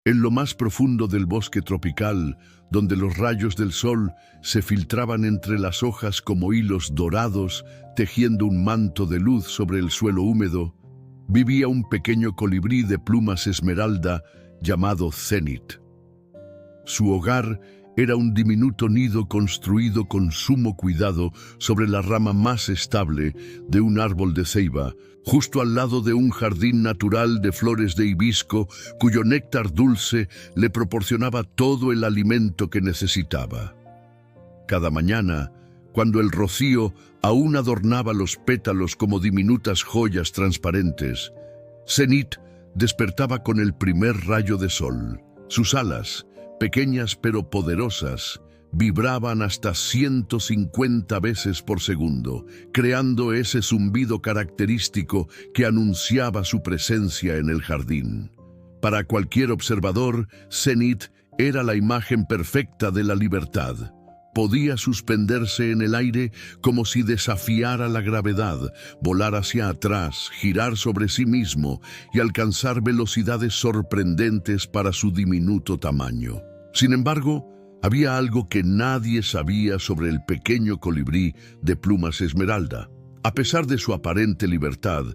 En lo más profundo del bosque tropical, donde los rayos del sol se filtraban entre las hojas como hilos dorados, tejiendo un manto de luz sobre el suelo húmedo, vivía un pequeño colibrí de plumas esmeralda llamado Zenith. Su hogar era un diminuto nido construido con sumo cuidado sobre la rama más estable de un árbol de ceiba, justo al lado de un jardín natural de flores de hibisco cuyo néctar dulce le proporcionaba todo el alimento que necesitaba. Cada mañana, cuando el rocío aún adornaba los pétalos como diminutas joyas transparentes, Zenith despertaba con el primer rayo de sol. Sus alas, pequeñas pero poderosas, vibraban hasta 150 veces por segundo, creando ese zumbido característico que anunciaba su presencia en el jardín. Para cualquier observador, Zenith era la imagen perfecta de la libertad. Podía suspenderse en el aire como si desafiara la gravedad, volar hacia atrás, girar sobre sí mismo y alcanzar velocidades sorprendentes para su diminuto tamaño. Sin embargo, había algo que nadie sabía sobre el pequeño colibrí de plumas esmeralda. A pesar de su aparente libertad,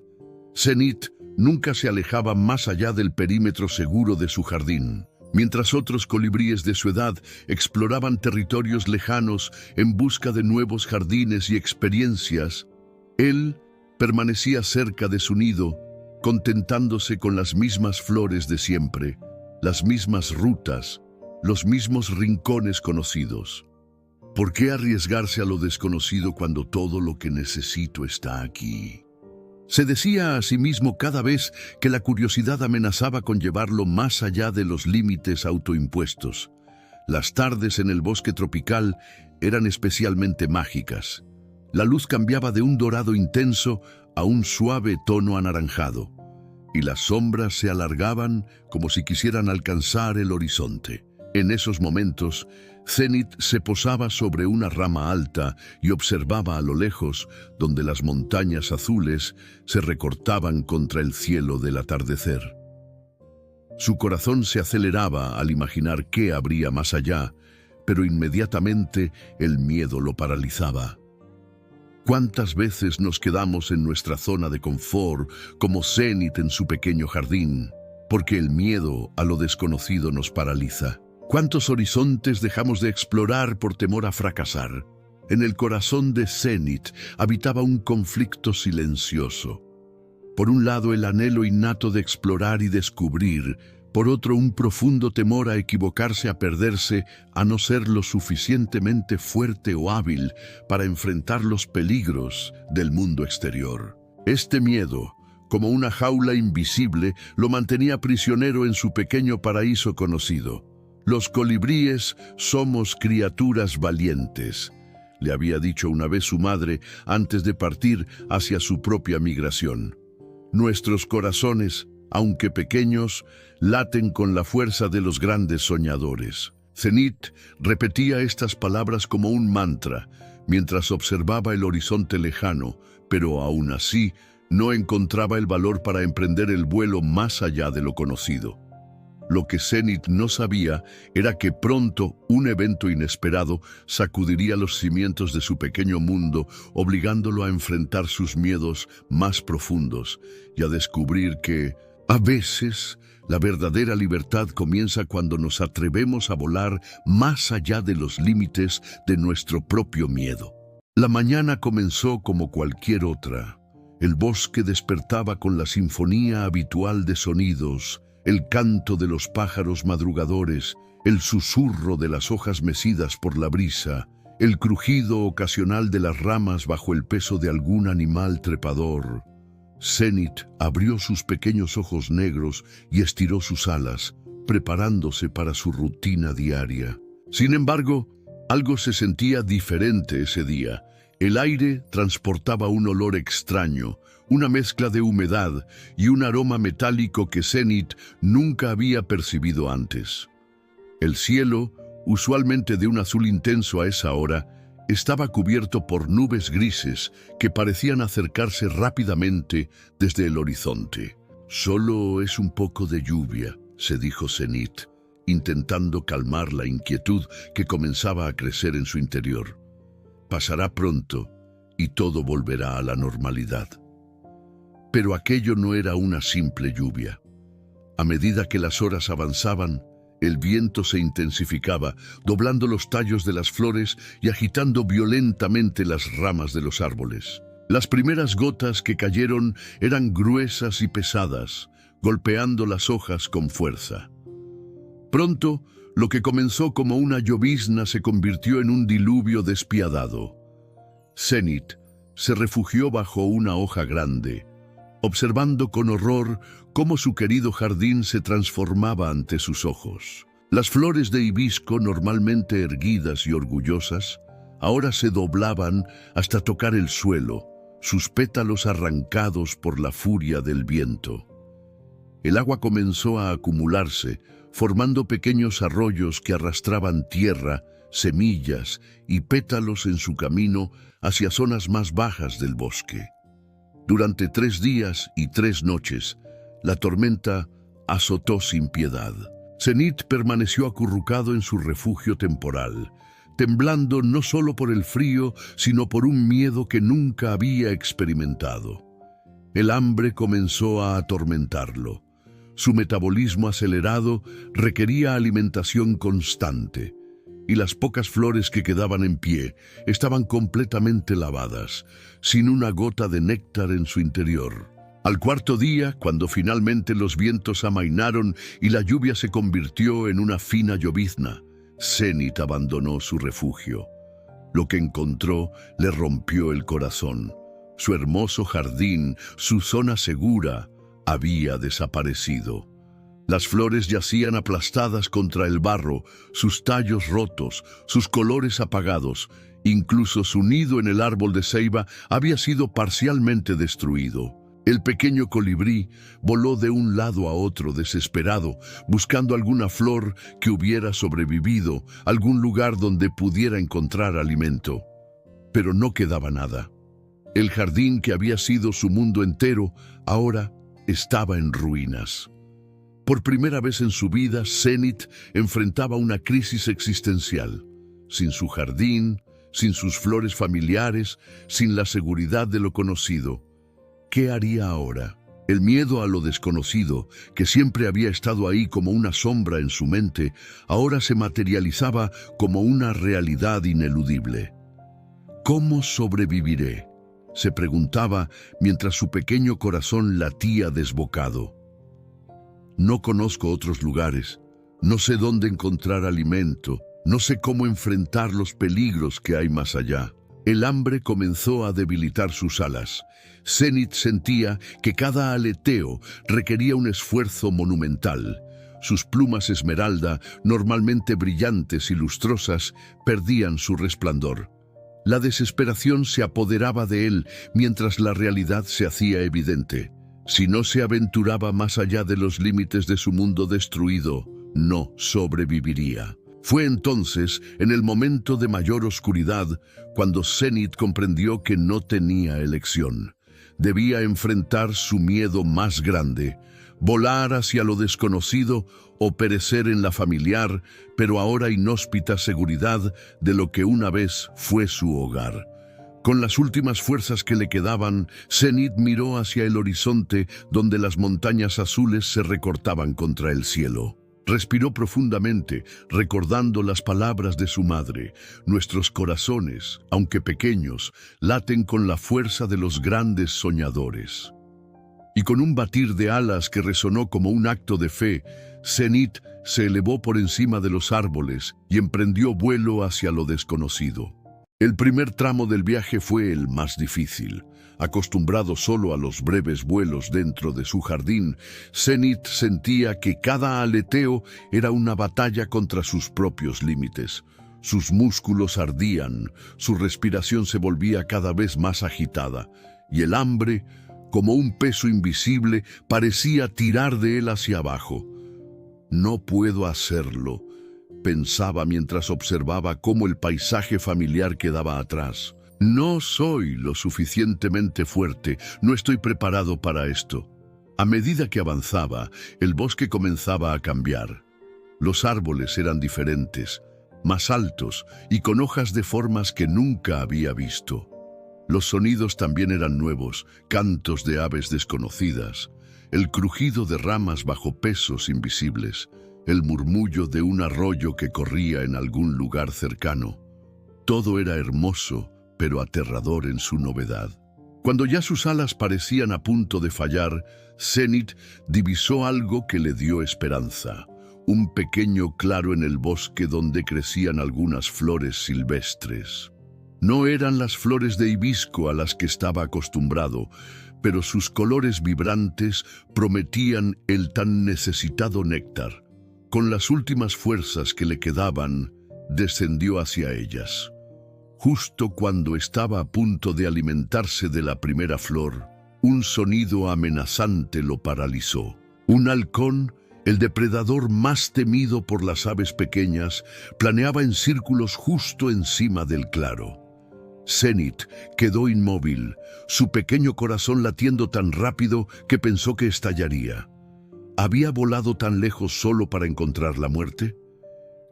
Zenith nunca se alejaba más allá del perímetro seguro de su jardín. Mientras otros colibríes de su edad exploraban territorios lejanos en busca de nuevos jardines y experiencias, él permanecía cerca de su nido, contentándose con las mismas flores de siempre, las mismas rutas, los mismos rincones conocidos. ¿Por qué arriesgarse a lo desconocido cuando todo lo que necesito está aquí? Se decía a sí mismo cada vez que la curiosidad amenazaba con llevarlo más allá de los límites autoimpuestos. Las tardes en el bosque tropical eran especialmente mágicas. La luz cambiaba de un dorado intenso a un suave tono anaranjado, y las sombras se alargaban como si quisieran alcanzar el horizonte. En esos momentos, Zenith se posaba sobre una rama alta y observaba a lo lejos, donde las montañas azules se recortaban contra el cielo del atardecer. Su corazón se aceleraba al imaginar qué habría más allá, pero inmediatamente el miedo lo paralizaba. ¿Cuántas veces nos quedamos en nuestra zona de confort, como Zenith en su pequeño jardín, porque el miedo a lo desconocido nos paraliza? ¿Cuántos horizontes dejamos de explorar por temor a fracasar? En el corazón de Zenith habitaba un conflicto silencioso. Por un lado, el anhelo innato de explorar y descubrir, por otro, un profundo temor a equivocarse, a perderse, a no ser lo suficientemente fuerte o hábil para enfrentar los peligros del mundo exterior. Este miedo, como una jaula invisible, lo mantenía prisionero en su pequeño paraíso conocido. Los colibríes somos criaturas valientes, le había dicho una vez su madre antes de partir hacia su propia migración. Nuestros corazones, aunque pequeños, laten con la fuerza de los grandes soñadores. Zenith repetía estas palabras como un mantra, mientras observaba el horizonte lejano, pero aún así no encontraba el valor para emprender el vuelo más allá de lo conocido. Lo que Zenith no sabía era que pronto un evento inesperado sacudiría los cimientos de su pequeño mundo, obligándolo a enfrentar sus miedos más profundos y a descubrir que, a veces, la verdadera libertad comienza cuando nos atrevemos a volar más allá de los límites de nuestro propio miedo. La mañana comenzó como cualquier otra. El bosque despertaba con la sinfonía habitual de sonidos, el canto de los pájaros madrugadores, el susurro de las hojas mecidas por la brisa, el crujido ocasional de las ramas bajo el peso de algún animal trepador. Zenith abrió sus pequeños ojos negros y estiró sus alas, preparándose para su rutina diaria. Sin embargo, algo se sentía diferente ese día. El aire transportaba un olor extraño, una mezcla de humedad y un aroma metálico que Zenith nunca había percibido antes. El cielo, usualmente de un azul intenso a esa hora, estaba cubierto por nubes grises que parecían acercarse rápidamente desde el horizonte. «Solo es un poco de lluvia», se dijo Zenith, intentando calmar la inquietud que comenzaba a crecer en su interior. Pasará pronto y todo volverá a la normalidad. Pero aquello no era una simple lluvia. A medida que las horas avanzaban, el viento se intensificaba, doblando los tallos de las flores y agitando violentamente las ramas de los árboles. Las primeras gotas que cayeron eran gruesas y pesadas, golpeando las hojas con fuerza. Pronto, lo que comenzó como una llovizna se convirtió en un diluvio despiadado. Zenith se refugió bajo una hoja grande, observando con horror cómo su querido jardín se transformaba ante sus ojos. Las flores de hibisco, normalmente erguidas y orgullosas, ahora se doblaban hasta tocar el suelo, sus pétalos arrancados por la furia del viento. El agua comenzó a acumularse, formando pequeños arroyos que arrastraban tierra, semillas y pétalos en su camino hacia zonas más bajas del bosque. Durante 3 días y 3 noches, la tormenta azotó sin piedad. Zenith permaneció acurrucado en su refugio temporal, temblando no solo por el frío, sino por un miedo que nunca había experimentado. El hambre comenzó a atormentarlo. Su metabolismo acelerado requería alimentación constante, y las pocas flores que quedaban en pie estaban completamente lavadas, sin una gota de néctar en su interior. Al 4.º día, cuando finalmente los vientos amainaron y la lluvia se convirtió en una fina llovizna, Zenith abandonó su refugio. Lo que encontró le rompió el corazón. Su hermoso jardín, su zona segura, había desaparecido. Las flores yacían aplastadas contra el barro, sus tallos rotos, sus colores apagados. Incluso su nido en el árbol de ceiba había sido parcialmente destruido. El pequeño colibrí voló de un lado a otro desesperado, buscando alguna flor que hubiera sobrevivido, algún lugar donde pudiera encontrar alimento. Pero no quedaba nada. El jardín que había sido su mundo entero, ahora estaba en ruinas. Por primera vez en su vida, Zenith enfrentaba una crisis existencial. Sin su jardín, sin sus flores familiares, sin la seguridad de lo conocido. ¿Qué haría ahora? El miedo a lo desconocido, que siempre había estado ahí como una sombra en su mente, ahora se materializaba como una realidad ineludible. ¿Cómo sobreviviré?, se preguntaba mientras su pequeño corazón latía desbocado. No conozco otros lugares, no sé dónde encontrar alimento, no sé cómo enfrentar los peligros que hay más allá. El hambre comenzó a debilitar sus alas. Zenith sentía que cada aleteo requería un esfuerzo monumental. Sus plumas esmeralda, normalmente brillantes y lustrosas, perdían su resplandor. La desesperación se apoderaba de él mientras la realidad se hacía evidente. Si no se aventuraba más allá de los límites de su mundo destruido, no sobreviviría. Fue entonces, en el momento de mayor oscuridad, cuando Zenith comprendió que no tenía elección. Debía enfrentar su miedo más grande, volar hacia lo desconocido o perecer en la familiar, pero ahora inhóspita seguridad de lo que una vez fue su hogar. Con las últimas fuerzas que le quedaban, Zenith miró hacia el horizonte donde las montañas azules se recortaban contra el cielo. Respiró profundamente, recordando las palabras de su madre. Nuestros corazones, aunque pequeños, laten con la fuerza de los grandes soñadores. Y con un batir de alas que resonó como un acto de fe, Zenith se elevó por encima de los árboles y emprendió vuelo hacia lo desconocido. El primer tramo del viaje fue el más difícil. Acostumbrado solo a los breves vuelos dentro de su jardín, Zenith sentía que cada aleteo era una batalla contra sus propios límites. Sus músculos ardían, su respiración se volvía cada vez más agitada, y el hambre, como un peso invisible, parecía tirar de él hacia abajo. No puedo hacerlo, pensaba mientras observaba cómo el paisaje familiar quedaba atrás. No soy lo suficientemente fuerte, no estoy preparado para esto. A medida que avanzaba, el bosque comenzaba a cambiar. Los árboles eran diferentes, más altos y con hojas de formas que nunca había visto. Los sonidos también eran nuevos, cantos de aves desconocidas, el crujido de ramas bajo pesos invisibles, el murmullo de un arroyo que corría en algún lugar cercano. Todo era hermoso, pero aterrador en su novedad. Cuando ya sus alas parecían a punto de fallar, Zenith divisó algo que le dio esperanza. Un pequeño claro en el bosque donde crecían algunas flores silvestres. No eran las flores de hibisco a las que estaba acostumbrado, pero sus colores vibrantes prometían el tan necesitado néctar. Con las últimas fuerzas que le quedaban, descendió hacia ellas. Justo cuando estaba a punto de alimentarse de la primera flor, un sonido amenazante lo paralizó. Un halcón, el depredador más temido por las aves pequeñas, planeaba en círculos justo encima del claro. Zenith quedó inmóvil, su pequeño corazón latiendo tan rápido que pensó que estallaría. ¿Había volado tan lejos solo para encontrar la muerte?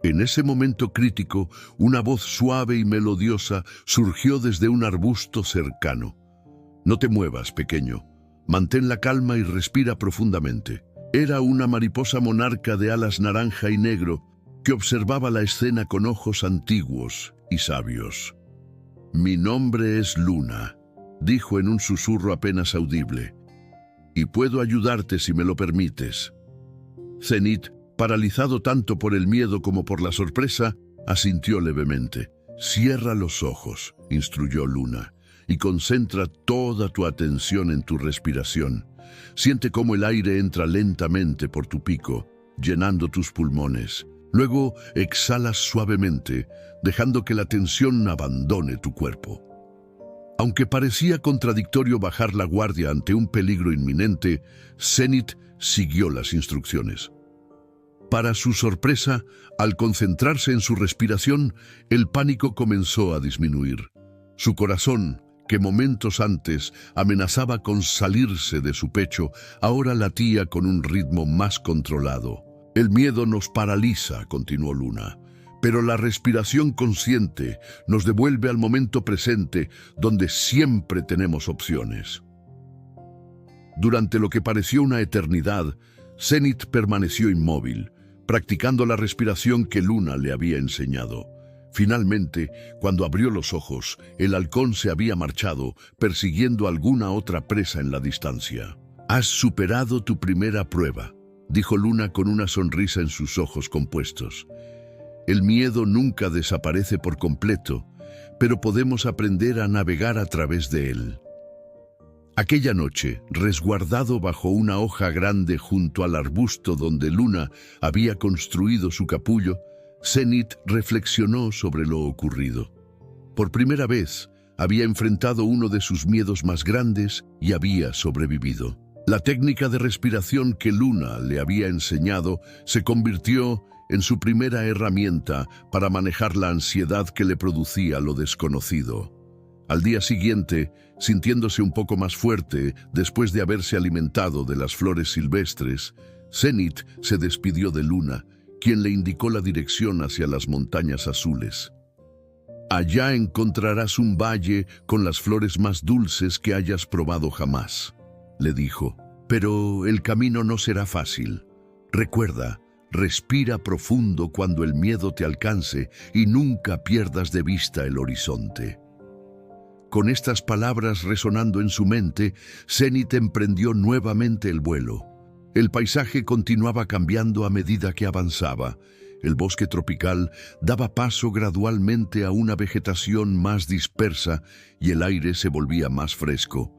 En ese momento crítico, una voz suave y melodiosa surgió desde un arbusto cercano. No te muevas, pequeño. Mantén la calma y respira profundamente. Era una mariposa monarca de alas naranja y negro que observaba la escena con ojos antiguos y sabios. «Mi nombre es Luna», dijo en un susurro apenas audible, «y puedo ayudarte si me lo permites». Zenith, paralizado tanto por el miedo como por la sorpresa, asintió levemente. «Cierra los ojos», instruyó Luna, «y concentra toda tu atención en tu respiración. Siente cómo el aire entra lentamente por tu pico, llenando tus pulmones. Luego exhalas suavemente, dejando que la tensión abandone tu cuerpo». Aunque parecía contradictorio bajar la guardia ante un peligro inminente, Zenith siguió las instrucciones. Para su sorpresa, al concentrarse en su respiración, el pánico comenzó a disminuir. Su corazón, que momentos antes amenazaba con salirse de su pecho, ahora latía con un ritmo más controlado. «El miedo nos paraliza», continuó Luna, «pero la respiración consciente nos devuelve al momento presente, donde siempre tenemos opciones». Durante lo que pareció una eternidad, Zenith permaneció inmóvil, practicando la respiración que Luna le había enseñado. Finalmente, cuando abrió los ojos, el halcón se había marchado, persiguiendo alguna otra presa en la distancia. «Has superado tu primera prueba», dijo Luna con una sonrisa en sus ojos compuestos. «El miedo nunca desaparece por completo, pero podemos aprender a navegar a través de él». Aquella noche, resguardado bajo una hoja grande junto al arbusto donde Luna había construido su capullo, Zenith reflexionó sobre lo ocurrido. Por primera vez, había enfrentado uno de sus miedos más grandes y había sobrevivido. La técnica de respiración que Luna le había enseñado se convirtió en su primera herramienta para manejar la ansiedad que le producía lo desconocido. Al día siguiente, sintiéndose un poco más fuerte después de haberse alimentado de las flores silvestres, Zenith se despidió de Luna, quien le indicó la dirección hacia las montañas azules. «Allá encontrarás un valle con las flores más dulces que hayas probado jamás», le dijo. «Pero el camino no será fácil. Recuerda, respira profundo cuando el miedo te alcance y nunca pierdas de vista el horizonte». Con estas palabras resonando en su mente, Zenith emprendió nuevamente el vuelo. El paisaje continuaba cambiando a medida que avanzaba. El bosque tropical daba paso gradualmente a una vegetación más dispersa y el aire se volvía más fresco.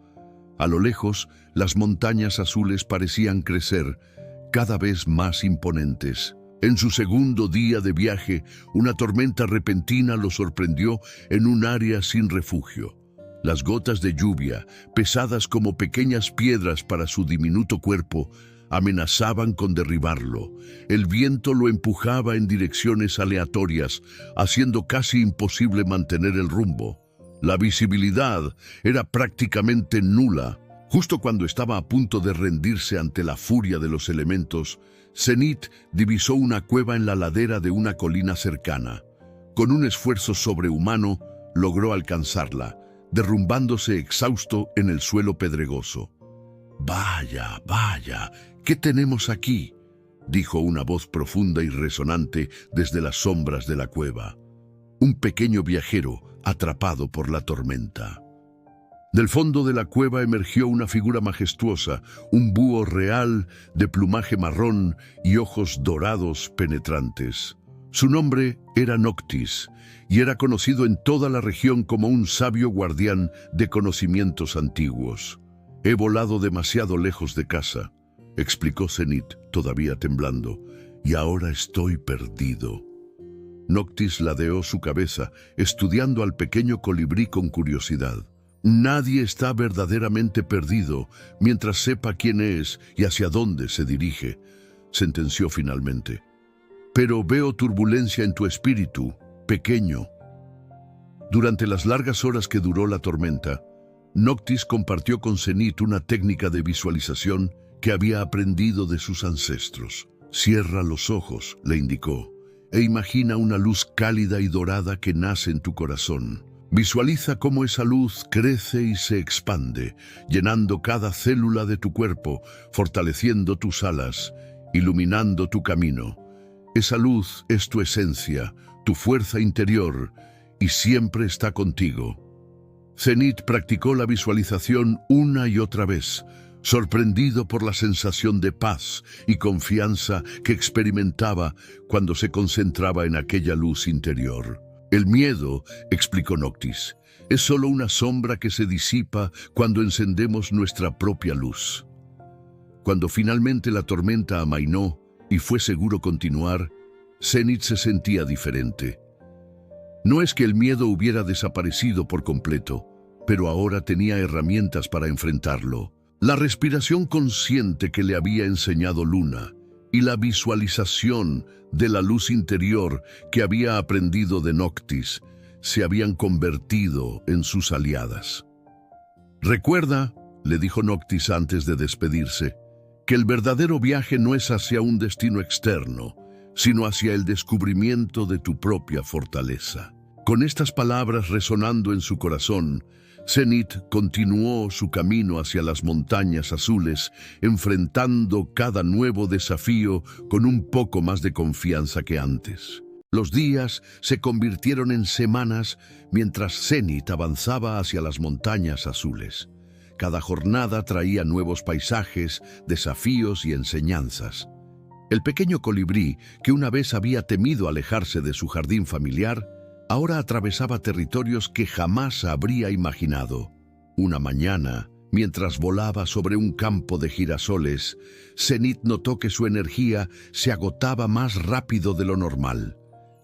A lo lejos, las montañas azules parecían crecer, cada vez más imponentes. En su segundo día de viaje, una tormenta repentina lo sorprendió en un área sin refugio. Las gotas de lluvia, pesadas como pequeñas piedras para su diminuto cuerpo, amenazaban con derribarlo. El viento lo empujaba en direcciones aleatorias, haciendo casi imposible mantener el rumbo. La visibilidad era prácticamente nula, Justo cuando estaba a punto de rendirse ante la furia de los elementos, Zenith divisó una cueva en la ladera de una colina cercana. Con un esfuerzo sobrehumano, logró alcanzarla, derrumbándose exhausto en el suelo pedregoso. «Vaya, vaya, ¿qué tenemos aquí?», dijo una voz profunda y resonante desde las sombras de la cueva. Un pequeño viajero atrapado por la tormenta. Del fondo de la cueva emergió una figura majestuosa, un búho real de plumaje marrón y ojos dorados penetrantes. Su nombre era Noctis, y era conocido en toda la región como un sabio guardián de conocimientos antiguos. «He volado demasiado lejos de casa», explicó Zenith, todavía temblando, «y ahora estoy perdido». Noctis ladeó su cabeza, estudiando al pequeño colibrí con curiosidad. «Nadie está verdaderamente perdido mientras sepa quién es y hacia dónde se dirige», sentenció finalmente. «Pero veo turbulencia en tu espíritu, pequeño». Durante las largas horas que duró la tormenta, Noctis compartió con Zenith una técnica de visualización que había aprendido de sus ancestros. «Cierra los ojos», le indicó, «e imagina una luz cálida y dorada que nace en tu corazón. Visualiza cómo esa luz crece y se expande, llenando cada célula de tu cuerpo, fortaleciendo tus alas, iluminando tu camino. Esa luz es tu esencia, tu fuerza interior, y siempre está contigo». Zenith practicó la visualización una y otra vez, sorprendido por la sensación de paz y confianza que experimentaba cuando se concentraba en aquella luz interior. «El miedo», explicó Noctis, «es solo una sombra que se disipa cuando encendemos nuestra propia luz». Cuando finalmente la tormenta amainó y fue seguro continuar, Zenith se sentía diferente. No es que el miedo hubiera desaparecido por completo, pero ahora tenía herramientas para enfrentarlo. La respiración consciente que le había enseñado Luna y la visualización de la luz interior que había aprendido de Noctis se habían convertido en sus aliadas. «Recuerda», le dijo Noctis antes de despedirse, «que el verdadero viaje no es hacia un destino externo, sino hacia el descubrimiento de tu propia fortaleza». Con estas palabras resonando en su corazón, Zenith continuó su camino hacia las montañas azules, enfrentando cada nuevo desafío con un poco más de confianza que antes. Los días se convirtieron en semanas mientras Zenith avanzaba hacia las montañas azules. Cada jornada traía nuevos paisajes, desafíos y enseñanzas. El pequeño colibrí, que una vez había temido alejarse de su jardín familiar, ahora atravesaba territorios que jamás habría imaginado. Una mañana, mientras volaba sobre un campo de girasoles, Zenith notó que su energía se agotaba más rápido de lo normal.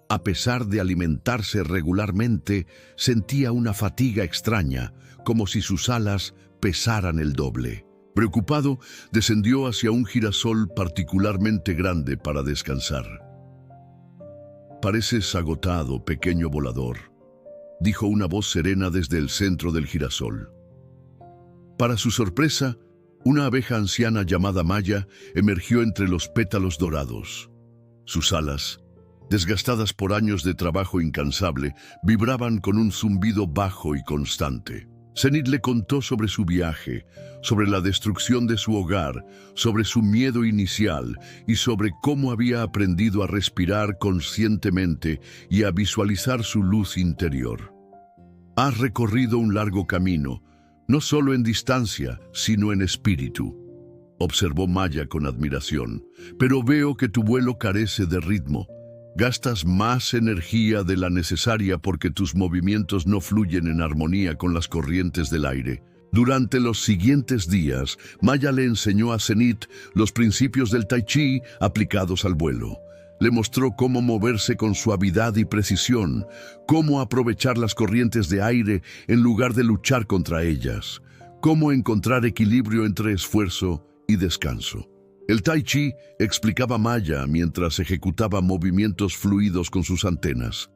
A pesar de alimentarse regularmente, sentía una fatiga extraña, como si sus alas pesaran el doble. Preocupado, descendió hacia un girasol particularmente grande para descansar. «Pareces agotado, pequeño volador», dijo una voz serena desde el centro del girasol. Para su sorpresa, una abeja anciana llamada Maya emergió entre los pétalos dorados. Sus alas, desgastadas por años de trabajo incansable, vibraban con un zumbido bajo y constante. Zenith le contó sobre su viaje, sobre la destrucción de su hogar, sobre su miedo inicial y sobre cómo había aprendido a respirar conscientemente y a visualizar su luz interior. «Has recorrido un largo camino, no solo en distancia, sino en espíritu», observó Maya con admiración, «pero veo que tu vuelo carece de ritmo. Gastas más energía de la necesaria porque tus movimientos no fluyen en armonía con las corrientes del aire». Durante los siguientes días, Maya le enseñó a Zenith los principios del Tai Chi aplicados al vuelo. Le mostró cómo moverse con suavidad y precisión, cómo aprovechar las corrientes de aire en lugar de luchar contra ellas, cómo encontrar equilibrio entre esfuerzo y descanso. El Tai Chi, explicaba Maya mientras ejecutaba movimientos fluidos con sus antenas,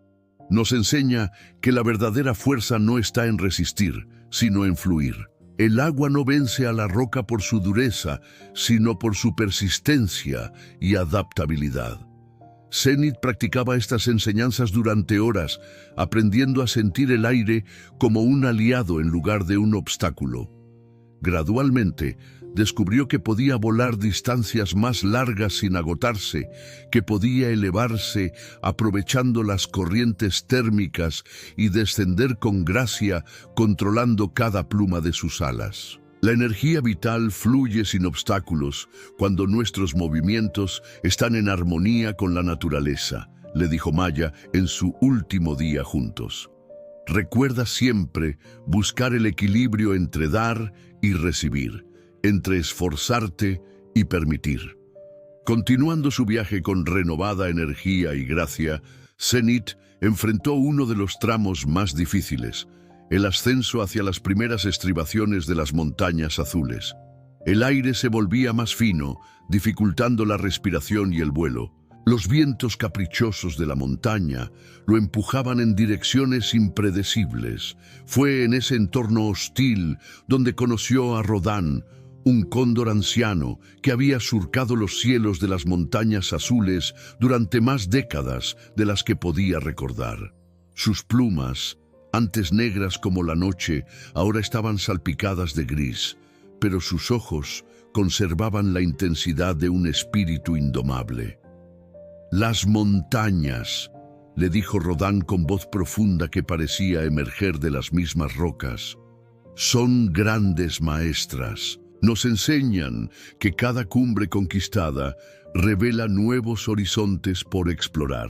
nos enseña que la verdadera fuerza no está en resistir, sino en fluir. El agua no vence a la roca por su dureza, sino por su persistencia y adaptabilidad. Zenit practicaba estas enseñanzas durante horas, aprendiendo a sentir el aire como un aliado en lugar de un obstáculo. Gradualmente, descubrió que podía volar distancias más largas sin agotarse, que podía elevarse aprovechando las corrientes térmicas y descender con gracia, controlando cada pluma de sus alas. La energía vital fluye sin obstáculos cuando nuestros movimientos están en armonía con la naturaleza, le dijo Maya en su último día juntos. Recuerda siempre buscar el equilibrio entre dar y recibir, entre esforzarte y permitir. Continuando su viaje con renovada energía y gracia, Zenit enfrentó uno de los tramos más difíciles, el ascenso hacia las primeras estribaciones de las montañas azules. El aire se volvía más fino, dificultando la respiración y el vuelo. Los vientos caprichosos de la montaña lo empujaban en direcciones impredecibles. Fue en ese entorno hostil donde conoció a Rodán, un cóndor anciano que había surcado los cielos de las montañas azules durante más décadas de las que podía recordar. Sus plumas, antes negras como la noche, ahora estaban salpicadas de gris, pero sus ojos conservaban la intensidad de un espíritu indomable. «Las montañas», le dijo Rodán con voz profunda que parecía emerger de las mismas rocas, «son grandes maestras. Nos enseñan que cada cumbre conquistada revela nuevos horizontes por explorar».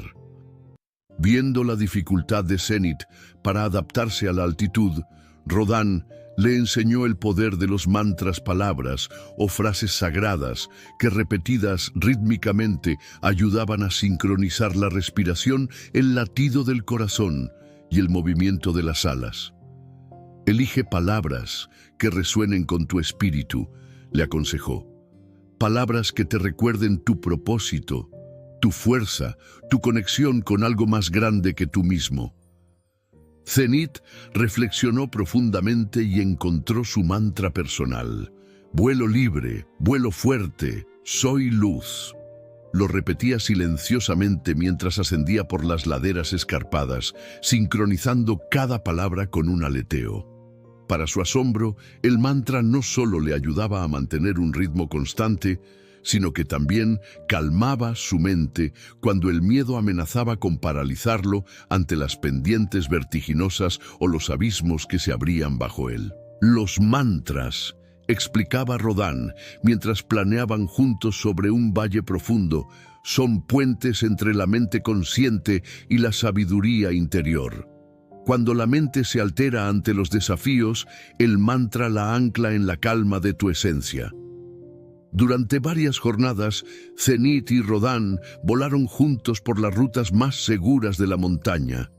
Viendo la dificultad de Zenit para adaptarse a la altitud, Rodán le enseñó el poder de los mantras, palabras o frases sagradas que repetidas rítmicamente ayudaban a sincronizar la respiración, el latido del corazón y el movimiento de las alas. «Elige palabras que resuenen con tu espíritu», le aconsejó. «Palabras que te recuerden tu propósito, tu fuerza, tu conexión con algo más grande que tú mismo». Zenit reflexionó profundamente y encontró su mantra personal. «Vuelo libre, vuelo fuerte, soy luz». Lo repetía silenciosamente mientras ascendía por las laderas escarpadas, sincronizando cada palabra con un aleteo. Para su asombro, el mantra no solo le ayudaba a mantener un ritmo constante, sino que también calmaba su mente cuando el miedo amenazaba con paralizarlo ante las pendientes vertiginosas o los abismos que se abrían bajo él. «Los mantras», explicaba Rodán mientras planeaban juntos sobre un valle profundo, «son puentes entre la mente consciente y la sabiduría interior». Cuando la mente se altera ante los desafíos, el mantra la ancla en la calma de tu esencia. Durante varias jornadas, Zenit y Rodán volaron juntos por las rutas más seguras de la montaña.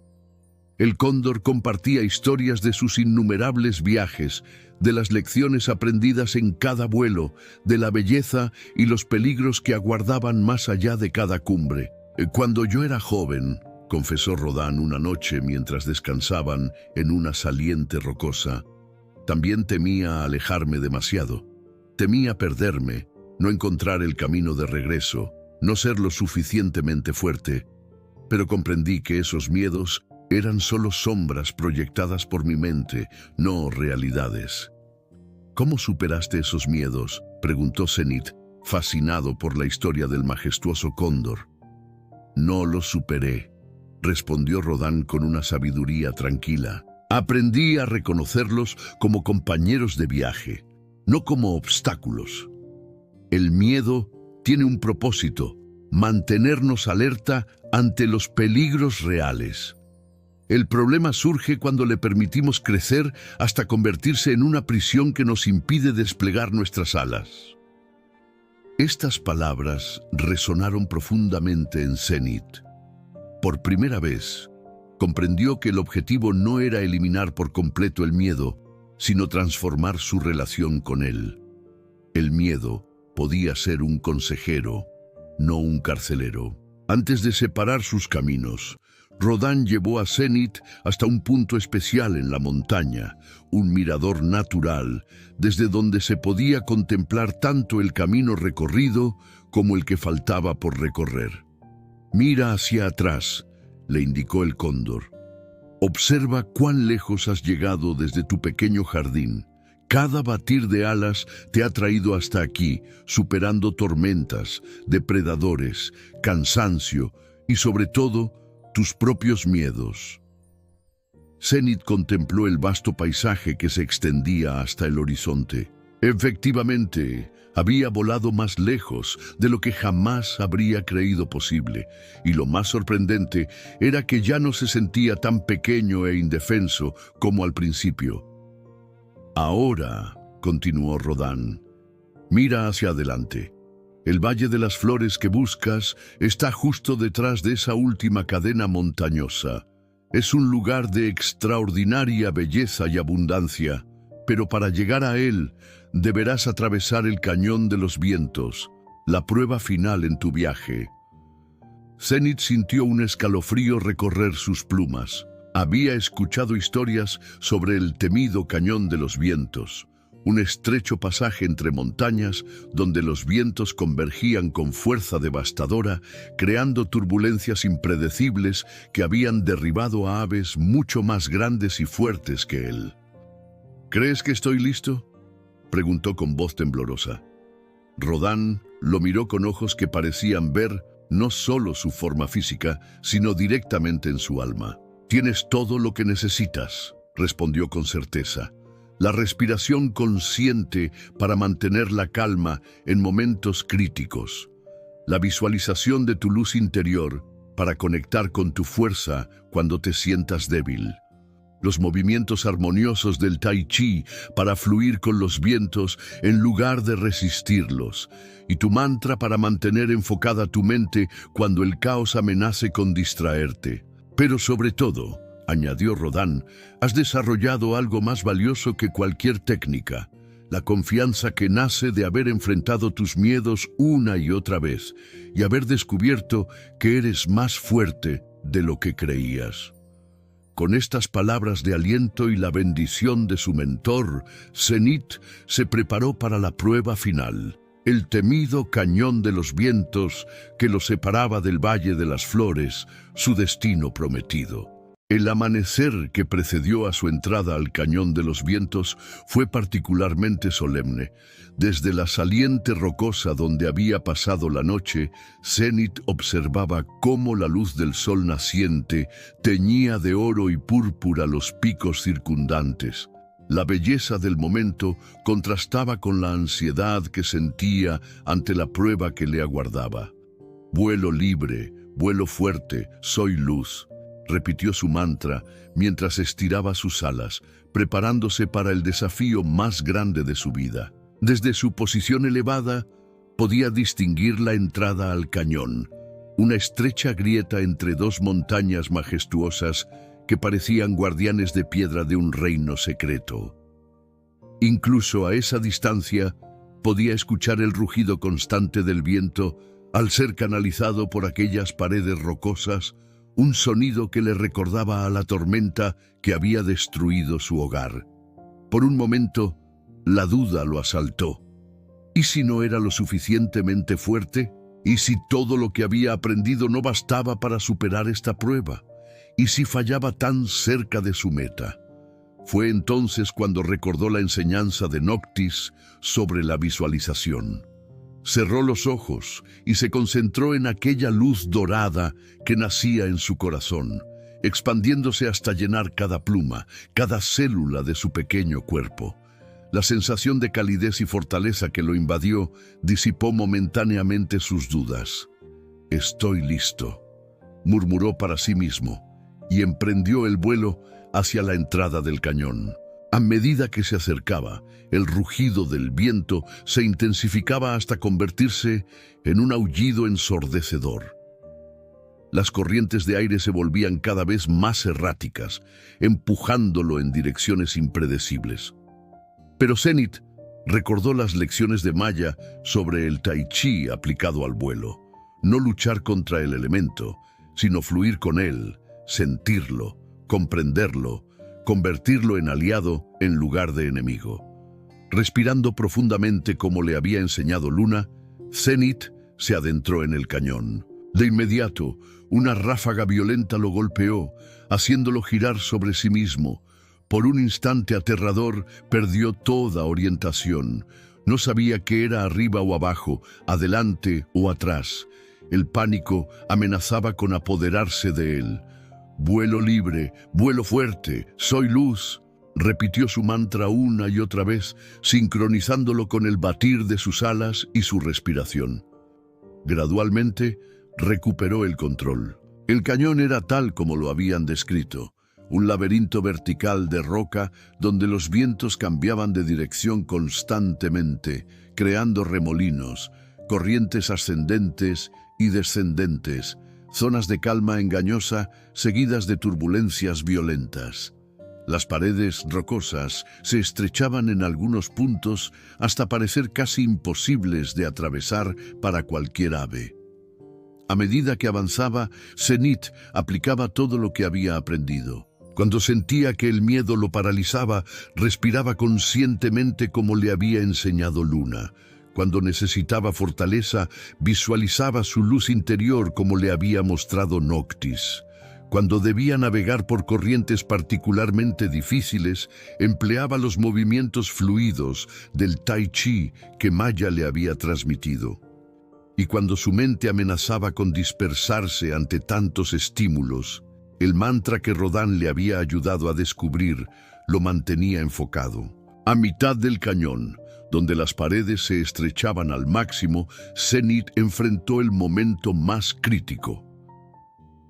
El cóndor compartía historias de sus innumerables viajes, de las lecciones aprendidas en cada vuelo, de la belleza y los peligros que aguardaban más allá de cada cumbre. «Cuando yo era joven», confesó Rodán una noche mientras descansaban en una saliente rocosa, «también temía alejarme demasiado. Temía perderme, no encontrar el camino de regreso, no ser lo suficientemente fuerte, pero comprendí que esos miedos eran solo sombras proyectadas por mi mente, no realidades». «¿Cómo superaste esos miedos?», preguntó Zenit, fascinado por la historia del majestuoso cóndor. «No los superé», respondió Rodán con una sabiduría tranquila. «Aprendí a reconocerlos como compañeros de viaje, no como obstáculos. El miedo tiene un propósito: mantenernos alerta ante los peligros reales. El problema surge cuando le permitimos crecer hasta convertirse en una prisión que nos impide desplegar nuestras alas». Estas palabras resonaron profundamente en Zenit. Por primera vez, comprendió que el objetivo no era eliminar por completo el miedo, sino transformar su relación con él. El miedo podía ser un consejero, no un carcelero. Antes de separar sus caminos, Rodán llevó a Zenith hasta un punto especial en la montaña, un mirador natural, desde donde se podía contemplar tanto el camino recorrido como el que faltaba por recorrer. «Mira hacia atrás», le indicó el cóndor. «Observa cuán lejos has llegado desde tu pequeño jardín. Cada batir de alas te ha traído hasta aquí, superando tormentas, depredadores, cansancio y, sobre todo, tus propios miedos». Zenith contempló el vasto paisaje que se extendía hasta el horizonte. Efectivamente, había volado más lejos de lo que jamás habría creído posible, y lo más sorprendente era que ya no se sentía tan pequeño e indefenso como al principio. «Ahora», continuó Rodán, «mira hacia adelante. El Valle de las Flores que buscas está justo detrás de esa última cadena montañosa. Es un lugar de extraordinaria belleza y abundancia, pero para llegar a él deberás atravesar el Cañón de los Vientos, la prueba final en tu viaje». Zenith sintió un escalofrío recorrer sus plumas. Había escuchado historias sobre el temido Cañón de los Vientos, un estrecho pasaje entre montañas donde los vientos convergían con fuerza devastadora, creando turbulencias impredecibles que habían derribado a aves mucho más grandes y fuertes que él. «¿Crees que estoy listo?», preguntó con voz temblorosa. Rodán lo miró con ojos que parecían ver no solo su forma física, sino directamente en su alma. «Tienes todo lo que necesitas», respondió con certeza. «La respiración consciente para mantener la calma en momentos críticos. La visualización de tu luz interior para conectar con tu fuerza cuando te sientas débil. Los movimientos armoniosos del Tai Chi para fluir con los vientos en lugar de resistirlos. Y tu mantra para mantener enfocada tu mente cuando el caos amenace con distraerte. Pero sobre todo», añadió Rodán, «has desarrollado algo más valioso que cualquier técnica, la confianza que nace de haber enfrentado tus miedos una y otra vez y haber descubierto que eres más fuerte de lo que creías». Con estas palabras de aliento y la bendición de su mentor, Zenith se preparó para la prueba final, el temido Cañón de los Vientos que lo separaba del Valle de las Flores, su destino prometido. El amanecer que precedió a su entrada al Cañón de los Vientos fue particularmente solemne. Desde la saliente rocosa donde había pasado la noche, Zenith observaba cómo la luz del sol naciente teñía de oro y púrpura los picos circundantes. La belleza del momento contrastaba con la ansiedad que sentía ante la prueba que le aguardaba. «Vuelo libre, vuelo fuerte, soy luz», repitió su mantra mientras estiraba sus alas, preparándose para el desafío más grande de su vida. Desde su posición elevada, podía distinguir la entrada al cañón, una estrecha grieta entre dos montañas majestuosas que parecían guardianes de piedra de un reino secreto. Incluso a esa distancia, podía escuchar el rugido constante del viento al ser canalizado por aquellas paredes rocosas, un sonido que le recordaba a la tormenta que había destruido su hogar. Por un momento, la duda lo asaltó. ¿Y si no era lo suficientemente fuerte? ¿Y si todo lo que había aprendido no bastaba para superar esta prueba? ¿Y si fallaba tan cerca de su meta? Fue entonces cuando recordó la enseñanza de Noctis sobre la visualización. Cerró los ojos y se concentró en aquella luz dorada que nacía en su corazón, expandiéndose hasta llenar cada pluma, cada célula de su pequeño cuerpo. La sensación de calidez y fortaleza que lo invadió disipó momentáneamente sus dudas. «Estoy listo», murmuró para sí mismo, y emprendió el vuelo hacia la entrada del cañón. A medida que se acercaba, el rugido del viento se intensificaba hasta convertirse en un aullido ensordecedor. Las corrientes de aire se volvían cada vez más erráticas, empujándolo en direcciones impredecibles. Pero Zenith recordó las lecciones de Maya sobre el Tai Chi aplicado al vuelo. No luchar contra el elemento, sino fluir con él, sentirlo, comprenderlo, convertirlo en aliado en lugar de enemigo. Respirando profundamente como le había enseñado Luna, Zenith se adentró en el cañón. De inmediato, una ráfaga violenta lo golpeó, haciéndolo girar sobre sí mismo. Por un instante aterrador, perdió toda orientación. No sabía qué era arriba o abajo, adelante o atrás. El pánico amenazaba con apoderarse de él. «Vuelo libre, vuelo fuerte, soy luz», repitió su mantra una y otra vez, sincronizándolo con el batir de sus alas y su respiración. Gradualmente, recuperó el control. El cañón era tal como lo habían descrito, un laberinto vertical de roca donde los vientos cambiaban de dirección constantemente, creando remolinos, corrientes ascendentes y descendentes, zonas de calma engañosa seguidas de turbulencias violentas. Las paredes rocosas se estrechaban en algunos puntos hasta parecer casi imposibles de atravesar para cualquier ave. A medida que avanzaba, Zenith aplicaba todo lo que había aprendido. Cuando sentía que el miedo lo paralizaba, respiraba conscientemente como le había enseñado Luna. Cuando necesitaba fortaleza, visualizaba su luz interior como le había mostrado Noctis. Cuando debía navegar por corrientes particularmente difíciles, empleaba los movimientos fluidos del Tai Chi que Maya le había transmitido. Y cuando su mente amenazaba con dispersarse ante tantos estímulos, el mantra que Rodán le había ayudado a descubrir lo mantenía enfocado. A mitad del cañón, donde las paredes se estrechaban al máximo, Zenith enfrentó el momento más crítico.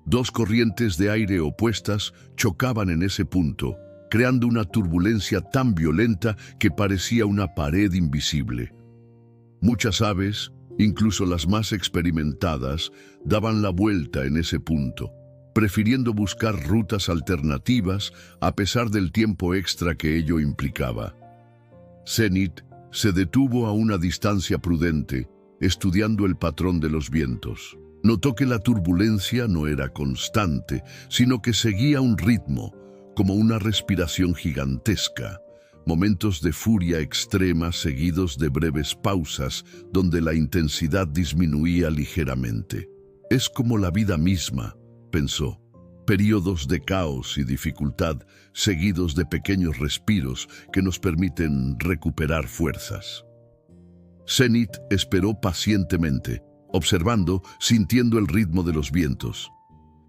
Dos corrientes de aire opuestas chocaban en ese punto, creando una turbulencia tan violenta que parecía una pared invisible. Muchas aves, incluso las más experimentadas, daban la vuelta en ese punto, prefiriendo buscar rutas alternativas a pesar del tiempo extra que ello implicaba. Zenith se detuvo a una distancia prudente, estudiando el patrón de los vientos. Notó que la turbulencia no era constante, sino que seguía un ritmo, como una respiración gigantesca. Momentos de furia extrema seguidos de breves pausas donde la intensidad disminuía ligeramente. Es como la vida misma, pensó. Períodos de caos y dificultad seguidos de pequeños respiros que nos permiten recuperar fuerzas. Zenith esperó pacientemente, observando, sintiendo el ritmo de los vientos.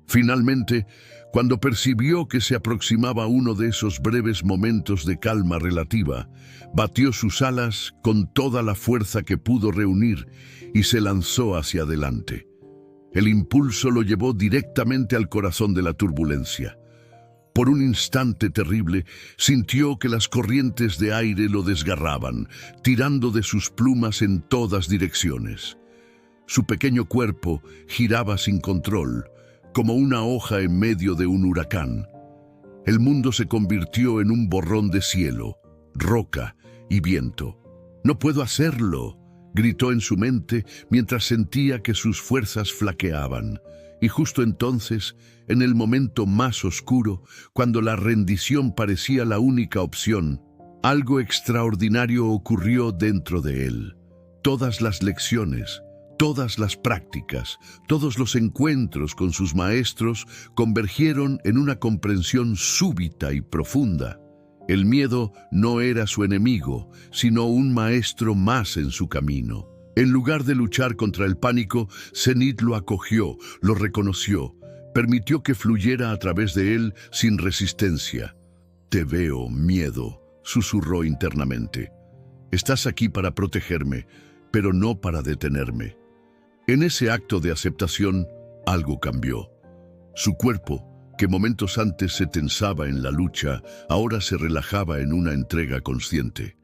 Finalmente, cuando percibió que se aproximaba uno de esos breves momentos de calma relativa, batió sus alas con toda la fuerza que pudo reunir y se lanzó hacia adelante. El impulso lo llevó directamente al corazón de la turbulencia. Por un instante terrible, sintió que las corrientes de aire lo desgarraban, tirando de sus plumas en todas direcciones. Su pequeño cuerpo giraba sin control, como una hoja en medio de un huracán. El mundo se convirtió en un borrón de cielo, roca y viento. «No puedo hacerlo», gritó en su mente mientras sentía que sus fuerzas flaqueaban. Y justo entonces, en el momento más oscuro, cuando la rendición parecía la única opción, algo extraordinario ocurrió dentro de él. Todas las lecciones, todas las prácticas, todos los encuentros con sus maestros convergieron en una comprensión súbita y profunda. El miedo no era su enemigo, sino un maestro más en su camino. En lugar de luchar contra el pánico, Zenith lo acogió, lo reconoció, permitió que fluyera a través de él sin resistencia. «Te veo, miedo», susurró internamente. «Estás aquí para protegerme, pero no para detenerme». En ese acto de aceptación, algo cambió. Su cuerpo, que momentos antes se tensaba en la lucha, ahora se relajaba en una entrega consciente.